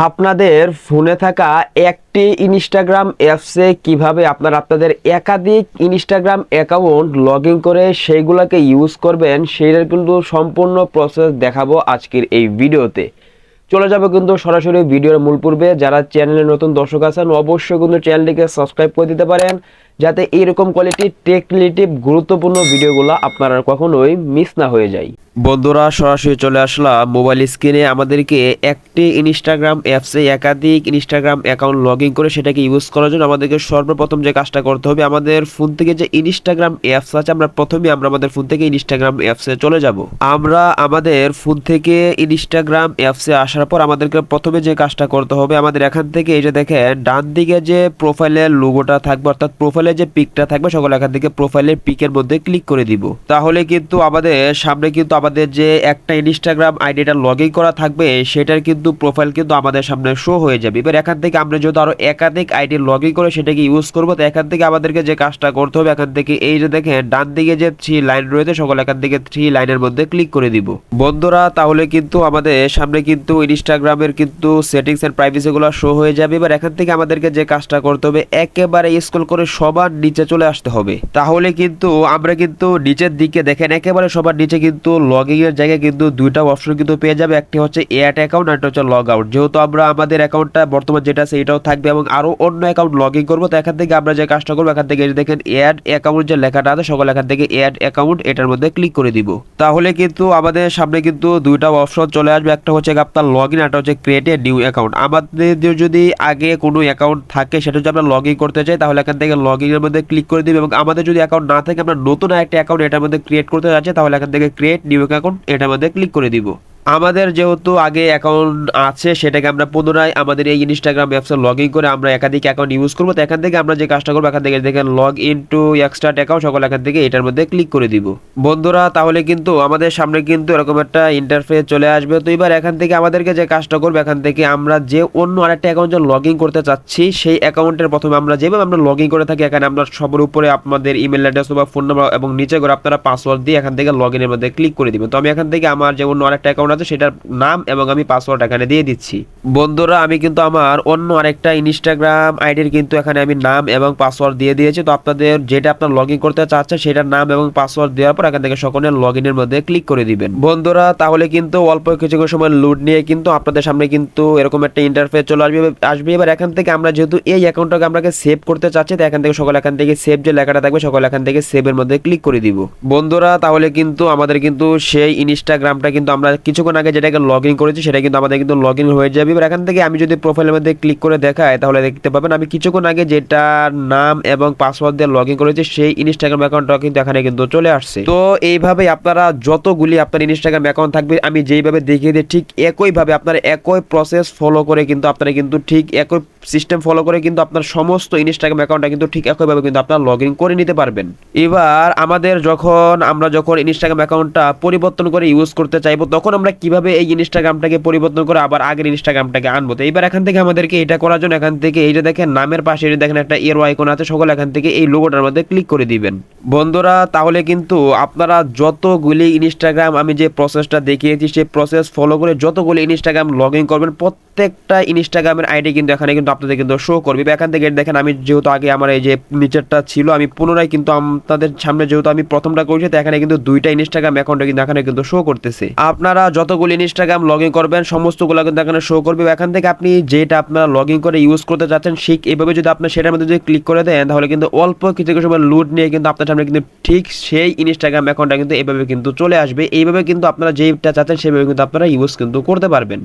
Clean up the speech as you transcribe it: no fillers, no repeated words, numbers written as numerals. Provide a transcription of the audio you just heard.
আপনাদের ফোনে থাকা একটি ইনস্টাগ্রাম অ্যাপসে কিভাবে আপনারা আপনাদের একাধিক ইনস্টাগ্রাম অ্যাকাউন্ট লগ ইন করে সেইগুলোকে ইউজ করবেন সেইটার কিন্তু সম্পূর্ণ প্রসেস দেখাবো আজকের এই ভিডিওতে। চলে যাবো কিন্তু সরাসরি ভিডিওর মূল পূর্বে। যারা চ্যানেলে নতুন দর্শক আছেন অবশ্যই কিন্তু চ্যানেলটিকে সাবস্ক্রাইব করে দিতে পারেন, যাতে এরকম কোয়ালিটি টেক রিলেটিভ গুরুত্বপূর্ণ ভিডিওগুলো আপনারা কখনোই মিস না হয়ে যায়। বন্ধুরা, সরাসরি চলে আসলাম মোবাইল স্ক্রিনে। আমাদেরকে একটি ইনস্টাগ্রাম অ্যাপসে একাধিক ইনস্টাগ্রাম অ্যাকাউন্ট লগ ইন করে সেটাকে ইউজ করার জন্য আমাদেরকে সর্বপ্রথম যে কাজটা করতে হবে, আমাদের ফোন থেকে যে ইনস্টাগ্রাম অ্যাপস আছে আমরা আমাদের ফোন থেকে ইনস্টাগ্রাম অ্যাপসে চলে যাব। আমরা আমাদের ফোন থেকে ইনস্টাগ্রাম অ্যাপসে আসার পর আমাদেরকে প্রথমে যে কাজটা করতে হবে, আমাদের এখান থেকে এই যে দেখেন ডান দিকে যে প্রোফাইলের লোগোটা থাকবে অর্থাৎ প্রোফাইলের যে পিকটা থাকবে সকল এখান থেকে প্রোফাইলের পিকের মধ্যে ক্লিক করে দিব। তাহলে কিন্তু আমাদের সামনে কিন্তু আমাদের যে একটা ইনস্টাগ্রাম আইডিটা লগ ইন করা থাকবে সেটার কিন্তু প্রোফাইল কিন্তু আমাদের সামনে শো হয়ে যাবে। এবার এখান থেকে আমরা যেহেতু আরো একাধিক আইডি লগ ইন করে সেটাকে ইউজ করবো, তো এখান থেকে আমাদেরকে যে কাজটা করতে হবে, এখান থেকে এই যে দেখেন ডান দিকে যে 3 লাইন রয়েছে সকল এখান থেকে 3 লাইনের মধ্যে ক্লিক করে দিব বন্ধুরা। তাহলে কিন্তু আমাদের সামনে কিন্তু ইনস্টাগ্রামের কিন্তু সেটিংস এন্ড প্রাইভেসি গুলো শো হয়ে যাবে। এবার এখান থেকে আমাদেরকে যে কাজটা করতে হবে, একেবারে স্ক্রল করে সবার নিচে চলে আসতে হবে। তাহলে কিন্তু আমরা কিন্তু নিচের দিকে দেখেন একেবারে সবার নিচে কিন্তু লগ ইন এর জায়গায় কিন্তু দুইটা অপশন কিন্তু পেয়ে যাবে, একটি হচ্ছে অ্যাড অ্যাকাউন্ট আর একটা হচ্ছে লগ আউট। যেহেতু আমরা আমাদের অ্যাকাউন্টটা বর্তমান যেটা আছে এটাও থাকবে এবং আরো অন্য অ্যাকাউন্ট লগ ইন করবো, তো এখান থেকে আমরা যে কাজটা করবো, এখান থেকে দেখেন অ্যাড অ্যাকাউন্ট যে লেখাটা আছে সকল এখান থেকে অ্যাড অ্যাকাউন্ট এটার মধ্যে ক্লিক করে দিব। তাহলে কিন্তু আমাদের সামনে কিন্তু দুইটা অপশন চলে আসবে, একটা হচ্ছে আপনার লগ ইন, একটা হচ্ছে ক্রিয়েট এ নিউ অ্যাকাউন্ট। আমাদের যদি আগে কোনো অ্যাকাউন্ট থাকে সেটা যদি আমরা লগ ইন করতে চাই তাহলে এখান থেকে লগ ইন এর মধ্যে ক্লিক করে দিব, এবং আমাদের যদি অ্যাকাউন্ট না থাকে আমরা নতুন একটা অ্যাকাউন্ট এটার মধ্যে ক্রিয়েট করতে যাচ্ছি তাহলে এখান থেকে ক্রিয়েট নিউ অ্যাকাউন্ট এটার মধ্যে ক্লিক করে দিব। আমাদের যেহেতু আগে অ্যাকাউন্ট আছে সেটাকে আমরা পুনরায় আমাদের এই ইনস্টাগ্রাম অ্যাপসে লগ ইন করে আমরা একাধিক অ্যাকাউন্ট ইউজ করবো, তো এখান থেকে আমরা যে কাজটা করবো, এখান থেকে দেখেন log in to extra account সকল এখান থেকে এটার মধ্যে ক্লিক করে দিব বন্ধুরা। তাহলে কিন্তু আমাদের সামনে কিন্তু এরকম একটা ইন্টারফেস চলে আসবে। তো এবার এখান থেকে আমাদেরকে যে কাজটা করবো, এখান থেকে আমরা যে অন্য আরেকটা অ্যাকাউন্ট যে লগ ইন করতে চাচ্ছি সেই অ্যাকাউন্টের প্রথমে আমরা যেভাবে আমরা লগ ইন করে থাকি, এখানে আমরা সবার উপরে আপনাদের ইমেল অ্যাড্রেস বা ফোন নাম্বার এবং নিচে করে আপনারা পাসওয়ার্ড দিয়ে এখান থেকে লগ ইনের মধ্যে ক্লিক করে দিবেন। তো আমি এখান থেকে আমার যে অন্য আরেকটা অ্যাকাউন্ট আছে সেটার নাম এবং আমি পাসওয়ার্ড এখানে দিয়ে দিচ্ছি বন্ধুরা। আমি কিন্তু আমার অন্য আরেকটা ইনস্টাগ্রাম আইডির কিন্তু এখানে আমি নাম এবং পাসওয়ার্ড দিয়ে দিয়েছি। তো আপনাদের যেটা আপনার লগ ইন করতে চাচ্ছেন সেটার নাম এবং পাসওয়ার্ড দেওয়ার পর এখান থেকে সকলের লগ ইনের মধ্যে ক্লিক করে দিবেন বন্ধুরা। তাহলে কিন্তু অল্প কিছু সময় লোড নিয়ে কিন্তু আপনাদের সামনে কিন্তু এরকম একটা ইন্টারফেস চলে আসবে। এবার এখান থেকে আমরা যেহেতু এই অ্যাকাউন্টটাকে আমরা সেভ করতে চাচ্ছি, তো এখান থেকে সকল এখান থেকে সেভ যে লেখাটা থাকবে সকল এখান থেকে সেভের মধ্যে ক্লিক করে দিব বন্ধুরা। তাহলে কিন্তু আমাদের কিন্তু সেই ইনস্টাগ্রামটা কিন্তু আমরা কিছুক্ষণ আগে যেটাকে লগ ইন করেছি সেটা কিন্তু আমাদের কিন্তু লগ ইন হয়ে যাবে। এবার এখান থেকে আমি যদি প্রোফাইলের মধ্যে ক্লিক করে দেখাই তাহলে দেখতে পাবেন আমি কিছুক্ষণ আগে যেটা নাম এবং পাসওয়ার্ড দিয়ে লগ ইন করেছি সেই ইনস্টাগ্রাম অ্যাকাউন্টটা কিন্তু এখানে কিন্তু চলে আসছে। তো এইভাবে আপনারা যতগুলি আপনার ইনস্টাগ্রাম অ্যাকাউন্ট থাকবে আমি যেইভাবে দেখিয়ে দিই ঠিক একইভাবে আপনারা একই প্রসেস ফলো করে কিন্তু আপনারা কিন্তু ঠিক একই সিস্টেম ফলো করে কিন্তু আপনার সমস্ত ইনস্টাগ্রাম অ্যাকাউন্টটা কিন্তু ঠিক একইভাবে কিন্তু আপনারা লগ ইন করে নিতে পারবেন। এবার আমাদের আমরা যখন ইনস্টাগ্রাম অ্যাকাউন্টটা পরিবর্তন করে ইউজ করতে চাইবো তখন আমরা কিভাবে এই ইনস্টাগ্রামটাকে পরিবর্তন করে আবার আগের ইনস্টাগ্রামটাকে আনবো। তো এইবার এখান থেকে আমাদেরকে এটা করার জন্য এখান থেকে এই যে দেখেন নামের পাশে দেখেন একটা এরো আইকন আছে সকল এখান থেকে এই লোগোটার মধ্যে ক্লিক করে দিবেন বন্ধুরা। তাহলে কিন্তু আপনারা যতগুলি ইনস্টাগ্রাম আমি যে প্রসেসটা দেখিয়েছি সেই প্রসেস ফলো করে যতগুলি ইনস্টাগ্রাম লগ ইন করবেন প্রত্যেকটা ইনস্টাগ্রামের আইডি কিন্তু এখানে কিন্তু আপনাদের কিন্তু শো করবে। এখান থেকে দেখেন আমি যেহেতু আগে আমার এই যে নিচেরটা ছিল আমি পুনরায় কিন্তু আপনাদের সামনে যেহেতু আমি প্রথমটা করেছি তো এখানে কিন্তু দুইটা ইনস্টাগ্রাম অ্যাকাউন্টে কিন্তু এখানে কিন্তু শো করতেছে। আপনারা যতগুলি ইনস্টাগ্রাম লগ ইন করবেন সমস্তগুলো কিন্তু এখানে শো করবে। এখান থেকে আপনি যেটা আপনারা লগ ইন করে ইউজ করতে চাচ্ছেন ঠিক এইভাবে যদি আপনার সেটার মধ্যে যদি ক্লিক করে দেন তাহলে কিন্তু অল্প কিছু সময় লোড নিয়ে কিন্তু আপনার সামনে কিন্তু ঠিক সেই ইনস্টাগ্রাম অ্যাকাউন্টটা কিন্তু এইভাবে কিন্তু চলে আসবে। এইভাবে কিন্তু আপনারা যেটা চাচ্ছেন সেভাবে কিন্তু আপনারা ইউজ কিন্তু করতে পারবেন।